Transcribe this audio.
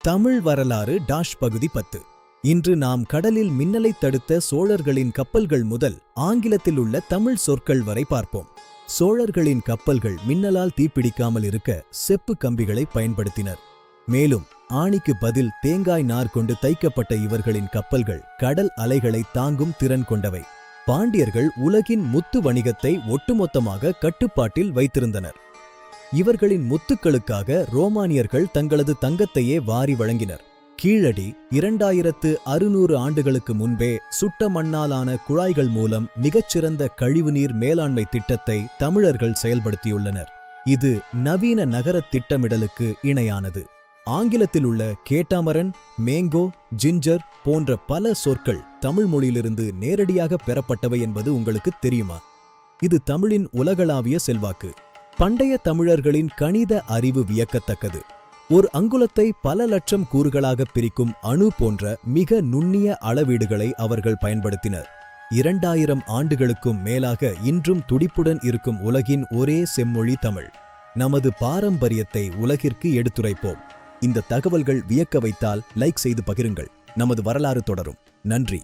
தமிழ் வரலாறு பகுதி 10. இன்று நாம் கடலில் மின்னலை தடுத்த சோழர்களின் கப்பல்கள் முதல் ஆங்கிலத்தில் உள்ள தமிழ் சொற்கள் வரை பார்ப்போம். சோழர்களின் கப்பல்கள் மின்னலால் தீப்பிடிக்காமல் இருக்க செப்பு கம்பிகளை பயன்படுத்தினர். மேலும் ஆணிக்கு பதில் தேங்காய் நார் கொண்டு தைக்கப்பட்ட இவர்களின் கப்பல்கள் கடல் அலைகளை தாங்கும் திறன் கொண்டவை. பாண்டியர்கள் உலகின் முத்து வணிகத்தை ஒட்டுமொத்தமாக கட்டுப்பாட்டில் வைத்திருந்தனர். இவர்களின் முத்துக்களுக்காக ரோமானியர்கள் தங்களது தங்கத்தையே வாரி வழங்கினர். கீழடி 2600 ஆண்டுகளுக்கு முன்பே சுட்ட மண்ணாலான குழாய்கள் மூலம் மிகச்சிறந்த கழிவுநீர் மேலாண்மை திட்டத்தை தமிழர்கள் செயல்படுத்தியுள்ளனர். இது நவீன நகர திட்டமிடலுக்கு இணையானது. ஆங்கிலத்தில் உள்ள கேட்டாமரன், மேங்கோ, ஜிஞ்சர் போன்ற பல சொற்கள் தமிழ் மொழியிலிருந்து நேரடியாக பெறப்பட்டவை என்பது உங்களுக்கு தெரியுமா? இது தமிழின் உலகளாவிய செல்வாக்கு. பண்டைய தமிழர்களின் கணித அறிவு வியக்கத்தக்கது. ஒரு அங்குலத்தை பல லட்சம் கூறுகளாக பிரிக்கும் அணு போன்ற மிக நுண்ணிய அளவீடுகளை அவர்கள் பயன்படுத்தினர். 2000 ஆண்டுகளுக்கும் மேலாக இன்றும் துடிப்புடன் இருக்கும் உலகின் ஒரே செம்மொழி தமிழ். நமது பாரம்பரியத்தை உலகிற்கு எடுத்துரைப்போம். இந்த தகவல்கள் வியக்க வைத்தால் லைக் செய்து பகிருங்கள். நமது வரலாறு தொடரும். நன்றி.